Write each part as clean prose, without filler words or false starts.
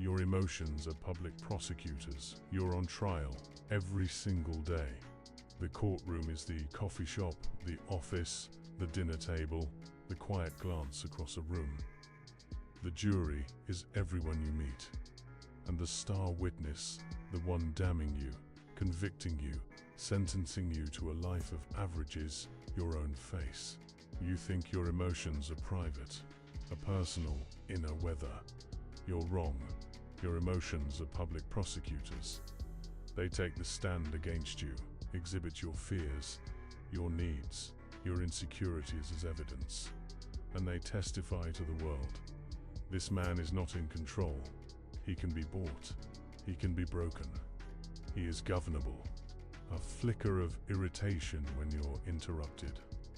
Your emotions are public prosecutors. You're on trial every single day. The courtroom is the coffee shop, the office, the dinner table, the quiet glance across a room. The jury is everyone you meet. And the star witness, the one damning you, convicting you, sentencing you to a life of averages, your own face. You think your emotions are private, a personal, inner weather. You're wrong. Your emotions are public prosecutors. They take the stand against you, exhibit your fears, your needs, your insecurities as evidence, and they testify to the world. This man is not in control. He can be bought. He can be broken. He is governable. A flicker of irritation when you're interrupted.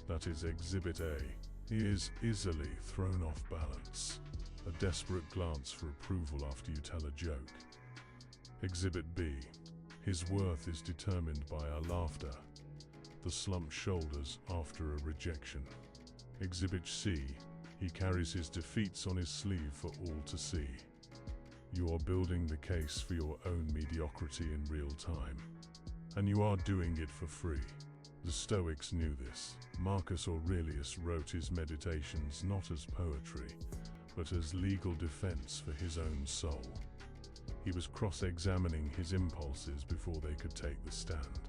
That is Exhibit A. He is easily thrown off balance. A desperate glance for approval after you tell a joke. Exhibit B. His worth is determined by our laughter. The slumped shoulders after a rejection. Exhibit C. He carries his defeats on his sleeve for all to see. You are building the case for your own mediocrity in real time. And you are doing it for free. The Stoics knew this. Marcus Aurelius wrote his Meditations not as poetry, but as legal defense for his own soul. He was cross-examining his impulses before they could take the stand.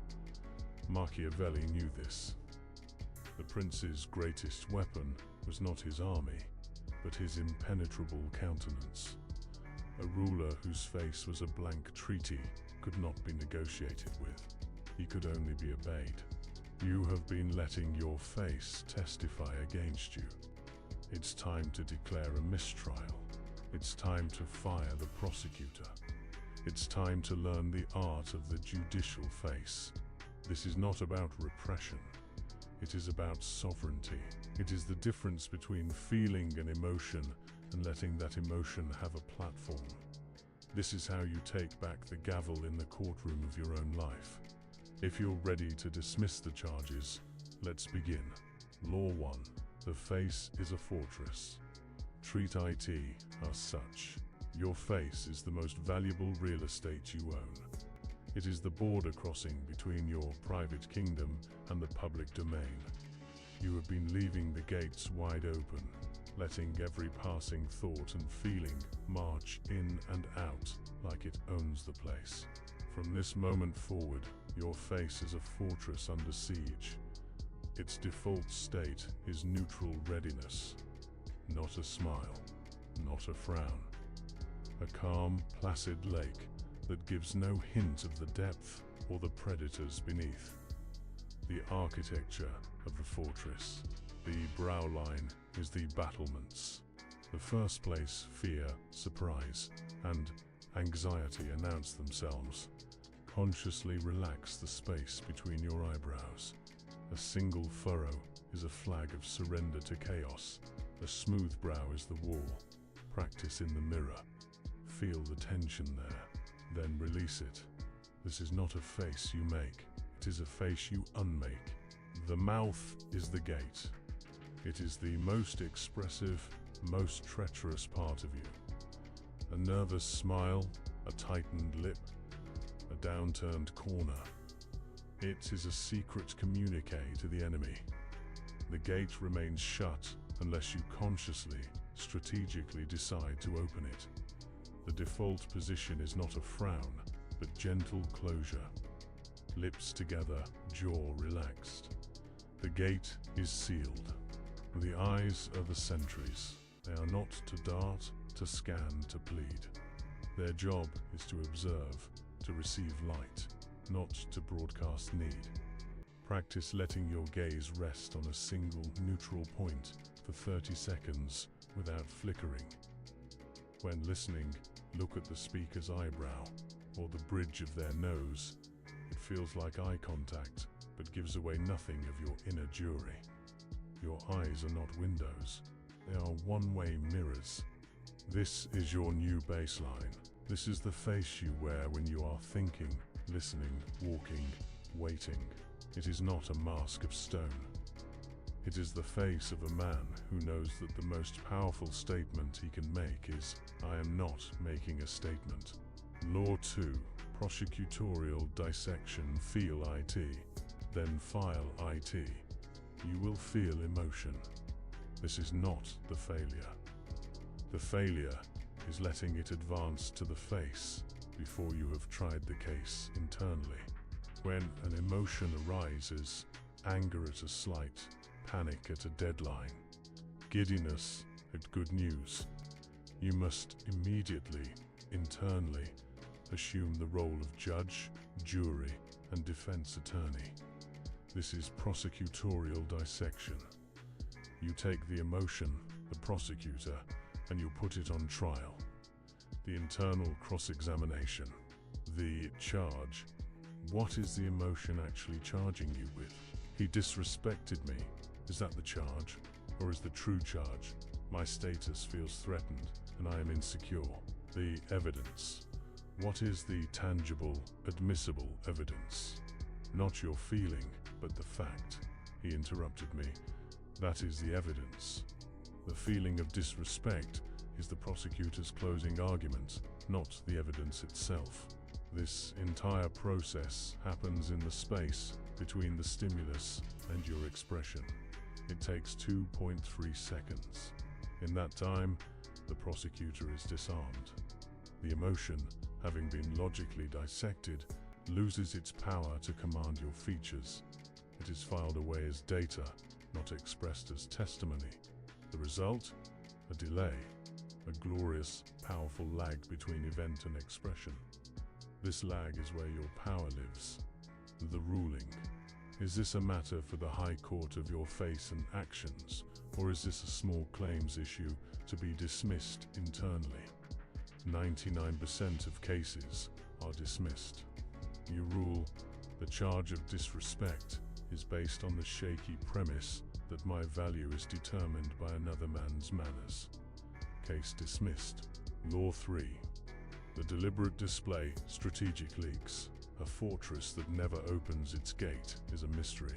Machiavelli knew this. The prince's greatest weapon was not his army, but his impenetrable countenance. A ruler whose face was a blank treaty could not be negotiated with. He could only be obeyed. You have been letting your face testify against you. It's time to declare a mistrial. It's time to fire the prosecutor. It's time to learn the art of the judicial face. This is not about repression. It is about sovereignty. It is the difference between feeling an emotion and letting that emotion have a platform. This is how you take back the gavel in the courtroom of your own life. If you're ready to dismiss the charges, let's begin. Law 1. The face is a fortress. Treat it as such. Your face is the most valuable real estate you own. It is the border crossing between your private kingdom and the public domain. You have been leaving the gates wide open, letting every passing thought and feeling march in and out like it owns the place. From this moment forward, your face is a fortress under siege. Its default state is neutral readiness. Not a smile, not a frown. A calm, placid lake that gives no hint of the depth or the predators beneath. The architecture of the fortress. The brow line is the battlements. The first place fear, surprise, and anxiety announce themselves. Consciously relax the space between your eyebrows. A single furrow is a flag of surrender to chaos. A smooth brow is the wall. Practice in the mirror. Feel the tension there, then release it. This is not a face you make. It is a face you unmake. The mouth is the gate. It is the most expressive, most treacherous part of you. A nervous smile, a tightened lip, a downturned corner. It is a secret communique to the enemy. The gate remains shut unless you consciously, strategically decide to open it. The default position is not a frown, but gentle closure. Lips together, jaw relaxed. The gate is sealed. The eyes are the sentries. They are not to dart, to scan, to plead. Their job is to observe, to receive light, not to broadcast need. Practice letting your gaze rest on a single neutral point for 30 seconds without flickering. When listening, look at the speaker's eyebrow or the bridge of their nose. It feels like eye contact, but gives away nothing of your inner jury. Your eyes are not windows. They are one-way mirrors. This is your new baseline. This is the face you wear when you are thinking, listening, walking, waiting. It is not a mask of stone. It is the face of a man who knows that the most powerful statement he can make is, "I am not making a statement." Law 2. Prosecutorial dissection. Feel it, then file it. You will feel emotion. This is not the failure. The failure is letting it advance to the face before you have tried the case internally. When an emotion arises, anger at a slight, panic at a deadline, giddiness at good news, you must immediately, internally, assume the role of judge, jury, and defense attorney. This is prosecutorial dissection. You take the emotion, the prosecutor, and you put it on trial. The internal cross-examination. The charge. What is the emotion actually charging you with? He disrespected me. Is that the charge? Or is the true charge, my status feels threatened and I am insecure? The evidence. What is the tangible, admissible evidence? Not your feeling, but the fact. He interrupted me. That is the evidence. The feeling of disrespect is the prosecutor's closing argument, not the evidence itself. This entire process happens in the space between the stimulus and your expression. It takes 2.3 seconds. In that time, the prosecutor is disarmed. The emotion, having been logically dissected, loses its power to command your features. It is filed away as data, not expressed as testimony. The result? A delay, a glorious, powerful lag between event and expression. This lag is where your power lives. The ruling. Is this a matter for the High Court of your face and actions, or is this a small claims issue to be dismissed internally? 99% of cases are dismissed. You rule the charge of disrespect is based on the shaky premise that my value is determined by another man's manners. Case dismissed. Law 3. The deliberate display, strategic leaks. A fortress that never opens its gate is a mystery.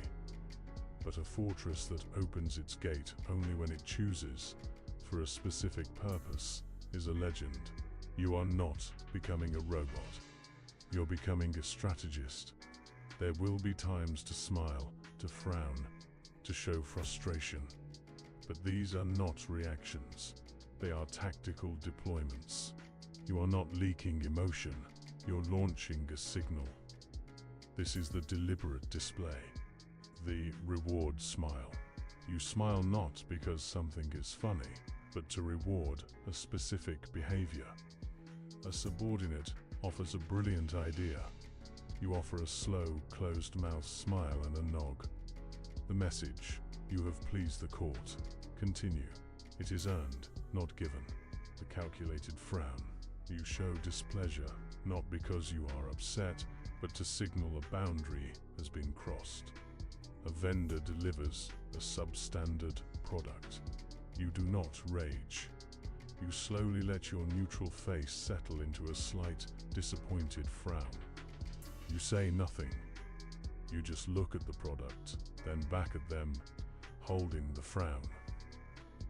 But a fortress that opens its gate only when it chooses, for a specific purpose, is a legend. You are not becoming a robot. You're becoming a strategist. There will be times to smile, to frown, to show frustration. But these are not reactions. They are tactical deployments. You are not leaking emotion. You're launching a signal. This is the deliberate display. The reward smile. You smile not because something is funny, but to reward a specific behavior. A subordinate offers a brilliant idea. You offer a slow, closed-mouth smile and a nod. The message: you have pleased the court. Continue. It is earned, not given. The calculated frown. You show displeasure, not because you are upset, but to signal a boundary has been crossed. A vendor delivers a substandard product. You do not rage. You slowly let your neutral face settle into a slight, disappointed frown. You say nothing. You just look at the product, then back at them, holding the frown.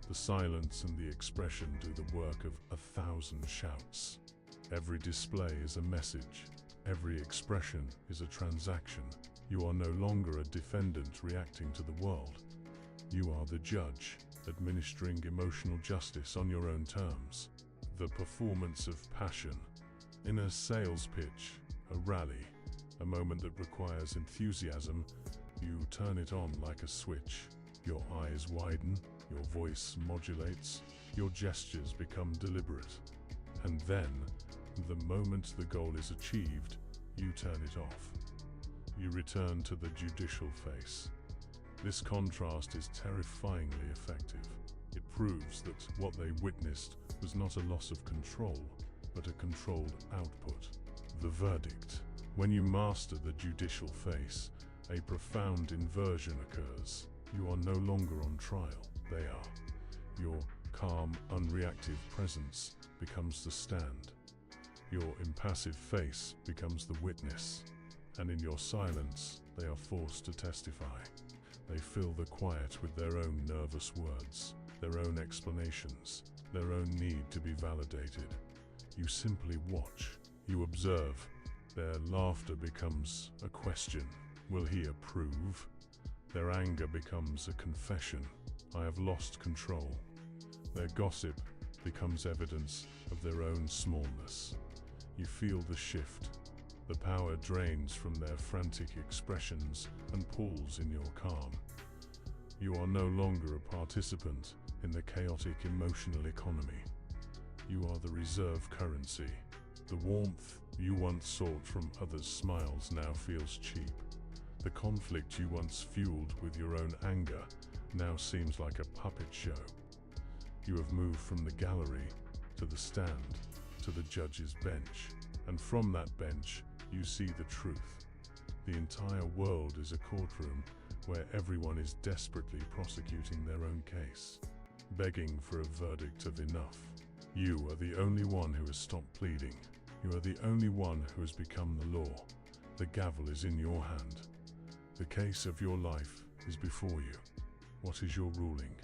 The silence and the expression do the work of 1,000 shouts. Every display is a message. Every expression is a transaction. You are no longer a defendant reacting to the world. You are the judge, administering emotional justice on your own terms. The performance of passion. In a sales pitch, a rally, a moment that requires enthusiasm, you turn it on like a switch. Your eyes widen, your voice modulates, your gestures become deliberate. And then, the moment the goal is achieved, you turn it off. You return to the judicial face. This contrast is terrifyingly effective. It proves that what they witnessed was not a loss of control, but a controlled output. The verdict. When you master the judicial face, a profound inversion occurs. You are no longer on trial. They are. Your calm, unreactive presence becomes the stand. Your impassive face becomes the witness. And in your silence, they are forced to testify. They fill the quiet with their own nervous words, their own explanations, their own need to be validated. You simply watch. You observe. Their laughter becomes a question. Will he approve? Their anger becomes a confession. I have lost control. Their gossip becomes evidence of their own smallness. You feel the shift. The power drains from their frantic expressions and pools in your calm. You are no longer a participant in the chaotic emotional economy. You are the reserve currency. The warmth you once sought from others' smiles now feels cheap. The conflict you once fueled with your own anger now seems like a puppet show. You have moved from the gallery to the stand, to the judge's bench, and from that bench you see the truth. The entire world is a courtroom where everyone is desperately prosecuting their own case, begging for a verdict of enough. You are the only one who has stopped pleading. You are the only one who has become the law. The gavel is in your hand. The case of your life is before you. What is your ruling?